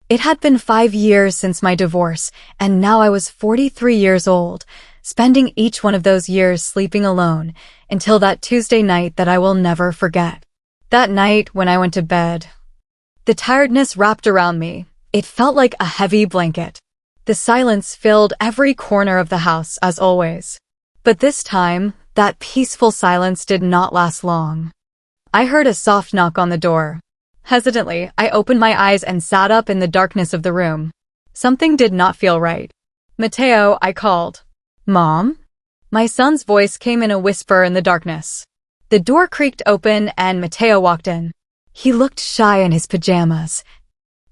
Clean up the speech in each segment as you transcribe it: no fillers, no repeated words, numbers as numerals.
It had been 5 years since my divorce, and now I was 43 years old, spending each one of those years sleeping alone until that Tuesday night that I will never forget. That night when I went to bed, the tiredness wrapped around me. It felt like a heavy blanket. The silence filled every corner of the house, as always. But this time, that peaceful silence did not last long. I heard a soft knock on the door. Hesitantly, I opened my eyes and sat up in the darkness of the room. Something did not feel right. "Mateo," I called. "Mom?" My son's voice came in a whisper in the darkness. The door creaked open and Mateo walked in. He looked shy in his pajamas.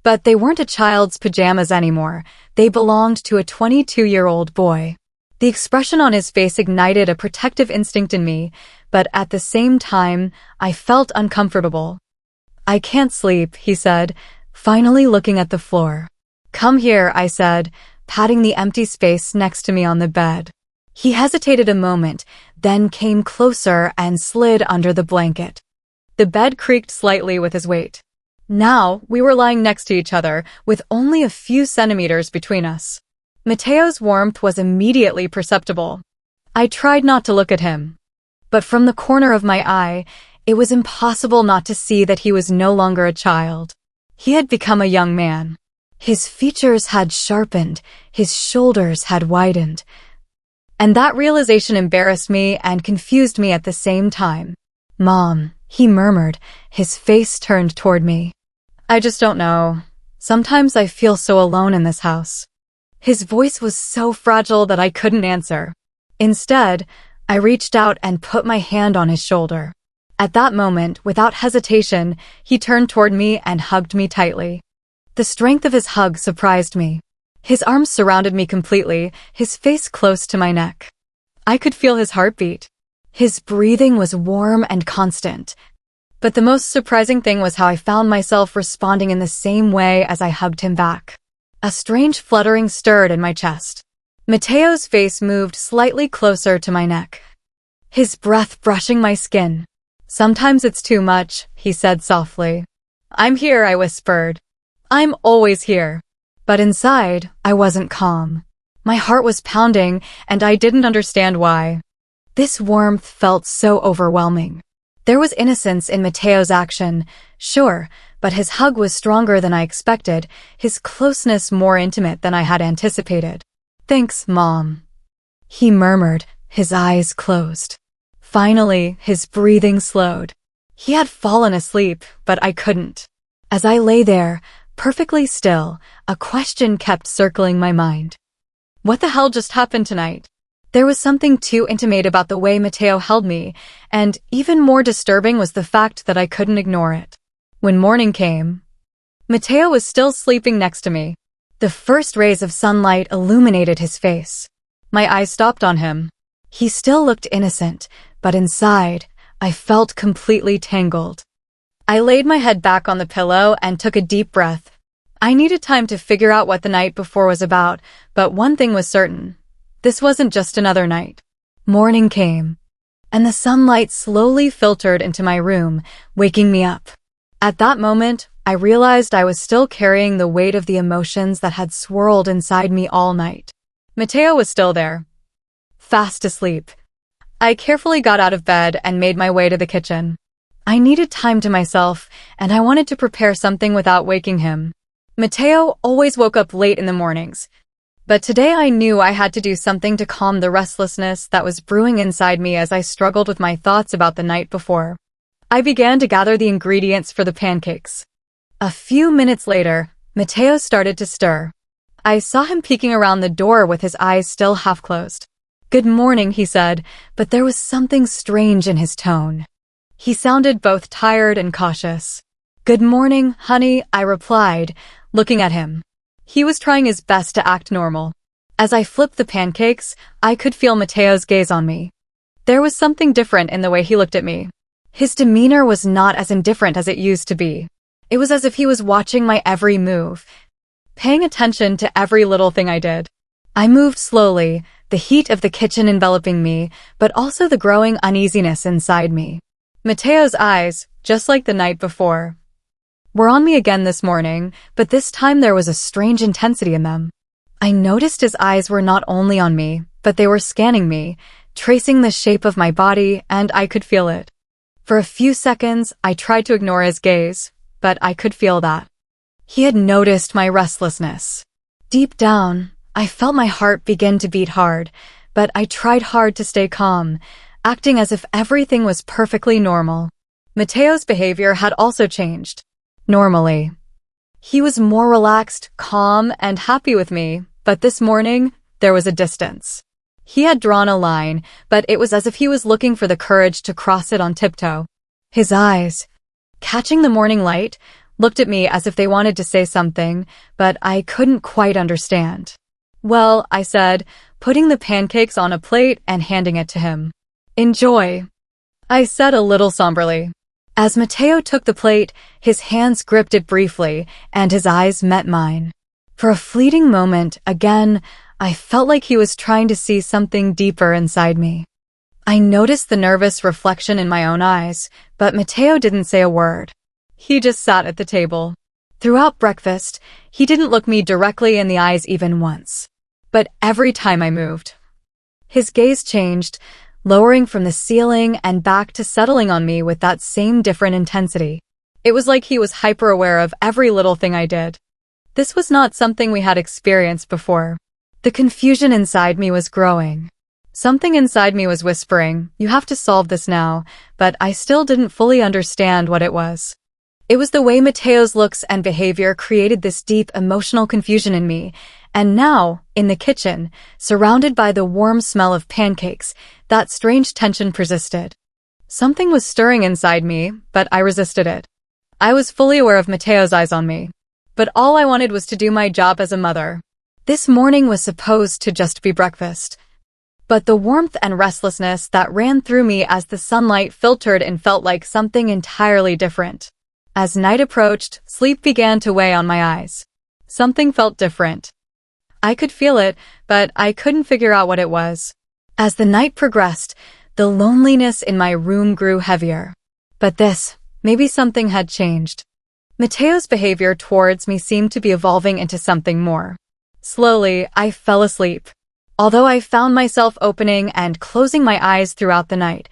But they weren't a child's pajamas anymore. They belonged to a 22-year-old boy. The expression on his face ignited a protective instinct in me, but at the same time, I felt uncomfortable. "I can't sleep," he said, finally looking at the floor. "Come here," I said, patting the empty space next to me on the bed. He hesitated a moment, then came closer and slid under the blanket. The bed creaked slightly with his weight. Now, we were lying next to each other, with only a few centimeters between us. Mateo's warmth was immediately perceptible. I tried not to look at him. But from the corner of my eye, it was impossible not to see that he was no longer a child. He had become a young man. His features had sharpened, his shoulders had widened. And that realization embarrassed me and confused me at the same time. "Mom," he murmured, his face turned toward me. "I just don't know. Sometimes I feel so alone in this house." His voice was so fragile that I couldn't answer. Instead, I reached out and put my hand on his shoulder. At that moment, without hesitation, he turned toward me and hugged me tightly. The strength of his hug surprised me. His arms surrounded me completely, his face close to my neck. I could feel his heartbeat. His breathing was warm and constant. But the most surprising thing was how I found myself responding in the same way as I hugged him back. A strange fluttering stirred in my chest. Mateo's face moved slightly closer to my neck, his breath brushing my skin. "Sometimes it's too much," he said softly. "I'm here," I whispered. "I'm always here." But inside, I wasn't calm. My heart was pounding, and I didn't understand why. This warmth felt so overwhelming. There was innocence in Mateo's action, sure, but his hug was stronger than I expected, his closeness more intimate than I had anticipated. "Thanks, Mom," he murmured, his eyes closed. Finally, his breathing slowed. He had fallen asleep, but I couldn't. As I lay there, perfectly still, a question kept circling my mind. What the hell just happened tonight? There was something too intimate about the way Mateo held me, and even more disturbing was the fact that I couldn't ignore it. When morning came, Mateo was still sleeping next to me. The first rays of sunlight illuminated his face. My eyes stopped on him. He still looked innocent, but inside, I felt completely tangled. I laid my head back on the pillow and took a deep breath. I needed time to figure out what the night before was about, but one thing was certain. This wasn't just another night. Morning came, and the sunlight slowly filtered into my room, waking me up. At that moment, I realized I was still carrying the weight of the emotions that had swirled inside me all night. Mateo was still there, fast asleep. I carefully got out of bed and made my way to the kitchen. I needed time to myself, and I wanted to prepare something without waking him. Mateo always woke up late in the mornings, but today I knew I had to do something to calm the restlessness that was brewing inside me as I struggled with my thoughts about the night before. I began to gather the ingredients for the pancakes. A few minutes later, Mateo started to stir. I saw him peeking around the door with his eyes still half closed. "Good morning," he said, but there was something strange in his tone. He sounded both tired and cautious. "Good morning, honey," I replied, looking at him. He was trying his best to act normal. As I flipped the pancakes, I could feel Mateo's gaze on me. There was something different in the way he looked at me. His demeanor was not as indifferent as it used to be. It was as if he was watching my every move, paying attention to every little thing I did. I moved slowly, the heat of the kitchen enveloping me, but also the growing uneasiness inside me. Mateo's eyes, just like the night before, were on me again this morning, but this time there was a strange intensity in them. I noticed his eyes were not only on me, but they were scanning me, tracing the shape of my body, and I could feel it. For a few seconds, I tried to ignore his gaze, but I could feel that. He had noticed my restlessness. Deep down, I felt my heart begin to beat hard, but I tried hard to stay calm, acting as if everything was perfectly normal. Mateo's behavior had also changed. Normally, he was more relaxed, calm, and happy with me, but this morning, there was a distance. He had drawn a line, but it was as if he was looking for the courage to cross it on tiptoe. His eyes, catching the morning light, looked at me as if they wanted to say something, but I couldn't quite understand. "Well," I said, putting the pancakes on a plate and handing it to him. "Enjoy," I said a little somberly. As Mateo took the plate, his hands gripped it briefly, and his eyes met mine. For a fleeting moment, again, I felt like he was trying to see something deeper inside me. I noticed the nervous reflection in my own eyes, but Mateo didn't say a word. He just sat at the table. Throughout breakfast, he didn't look me directly in the eyes even once. But every time I moved, his gaze changed, lowering from the ceiling and back to settling on me with that same different intensity. It was like he was hyper-aware of every little thing I did. This was not something we had experienced before. The confusion inside me was growing. Something inside me was whispering, "You have to solve this now," but I still didn't fully understand what it was. It was the way Mateo's looks and behavior created this deep emotional confusion in me, and now, in the kitchen, surrounded by the warm smell of pancakes, that strange tension persisted. Something was stirring inside me, but I resisted it. I was fully aware of Mateo's eyes on me, but all I wanted was to do my job as a mother. This morning was supposed to just be breakfast. But the warmth and restlessness that ran through me as the sunlight filtered in felt like something entirely different. As night approached, sleep began to weigh on my eyes. Something felt different. I could feel it, but I couldn't figure out what it was. As the night progressed, the loneliness in my room grew heavier. But maybe something had changed. Mateo's behavior towards me seemed to be evolving into something more. Slowly, I fell asleep. Although I found myself opening and closing my eyes throughout the night,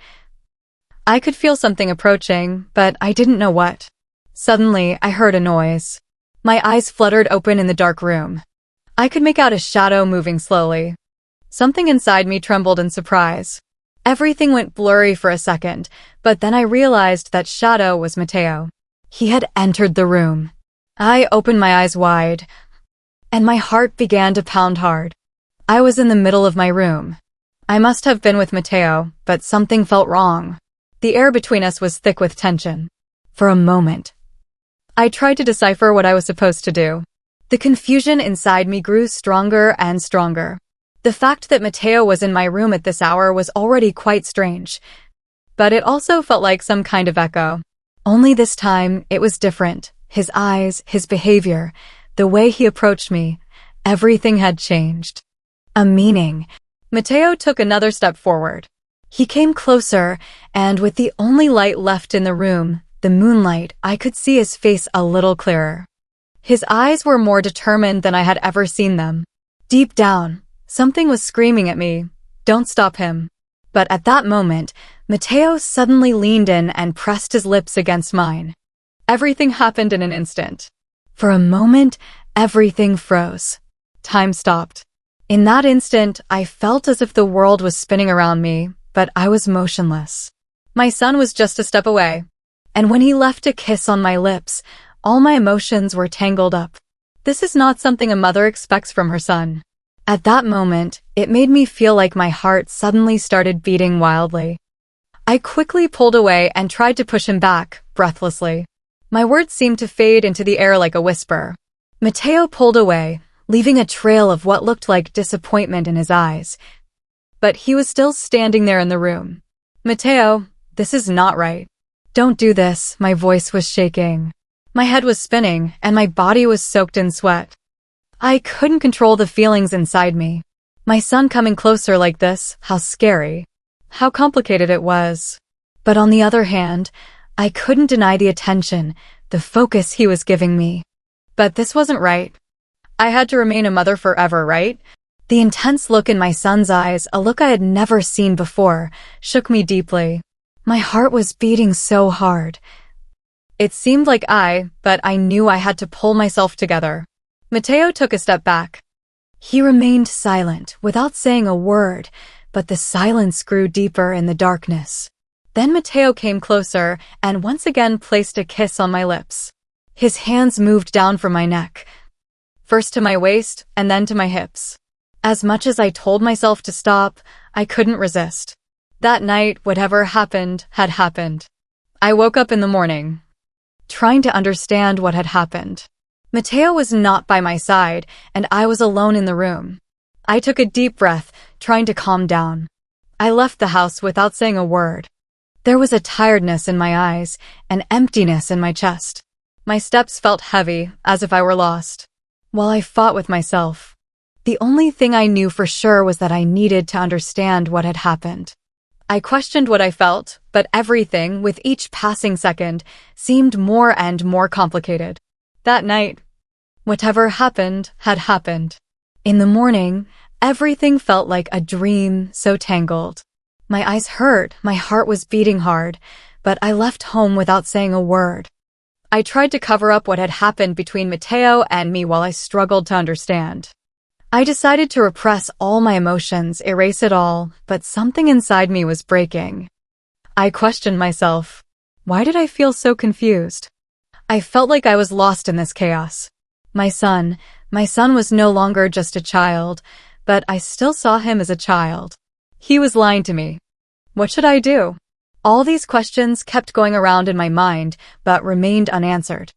I could feel something approaching, but I didn't know what. Suddenly, I heard a noise. My eyes fluttered open in the dark room. I could make out a shadow moving slowly. Something inside me trembled in surprise. Everything went blurry for a second, but then I realized that shadow was Mateo. He had entered the room. I opened my eyes wide, and my heart began to pound hard. I was in the middle of my room. I must have been with Mateo, but something felt wrong. The air between us was thick with tension. For a moment, I tried to decipher what I was supposed to do. The confusion inside me grew stronger and stronger. The fact that Mateo was in my room at this hour was already quite strange, but it also felt like some kind of echo. Only this time, it was different. His eyes, his behavior, the way he approached me, everything had changed. A meaning. Mateo took another step forward. He came closer, and with the only light left in the room, the moonlight, I could see his face a little clearer. His eyes were more determined than I had ever seen them. Deep down, something was screaming at me, "Don't stop him." But at that moment, Mateo suddenly leaned in and pressed his lips against mine. Everything happened in an instant. For a moment, everything froze. Time stopped. In that instant, I felt as if the world was spinning around me, but I was motionless. My son was just a step away, and when he left a kiss on my lips, all my emotions were tangled up. This is not something a mother expects from her son. At that moment, it made me feel like my heart suddenly started beating wildly. I quickly pulled away and tried to push him back, breathlessly. My words seemed to fade into the air like a whisper. Mateo pulled away, leaving a trail of what looked like disappointment in his eyes. But he was still standing there in the room. "Mateo, this is not right. Don't do this," my voice was shaking. My head was spinning, and my body was soaked in sweat. I couldn't control the feelings inside me. My son coming closer like this, how scary. How complicated it was. But on the other hand, I couldn't deny the attention, the focus he was giving me. But this wasn't right. I had to remain a mother forever, right? The intense look in my son's eyes, a look I had never seen before, shook me deeply. My heart was beating so hard. It seemed like but I knew I had to pull myself together. Mateo took a step back. He remained silent, without saying a word, but the silence grew deeper in the darkness. Then Mateo came closer and once again placed a kiss on my lips. His hands moved down from my neck, first to my waist and then to my hips. As much as I told myself to stop, I couldn't resist. That night, whatever happened, had happened. I woke up in the morning, trying to understand what had happened. Mateo was not by my side, and I was alone in the room. I took a deep breath, trying to calm down. I left the house without saying a word. There was a tiredness in my eyes, an emptiness in my chest. My steps felt heavy, as if I were lost. While I fought with myself, the only thing I knew for sure was that I needed to understand what had happened. I questioned what I felt, but everything, with each passing second, seemed more and more complicated. That night, whatever happened had happened. In the morning, everything felt like a dream, so tangled. My eyes hurt, my heart was beating hard, but I left home without saying a word. I tried to cover up what had happened between Mateo and me while I struggled to understand. I decided to repress all my emotions, erase it all, but something inside me was breaking. I questioned myself. Why did I feel so confused? I felt like I was lost in this chaos. My son was no longer just a child, but I still saw him as a child. He was lying to me. What should I do? All these questions kept going around in my mind, but remained unanswered.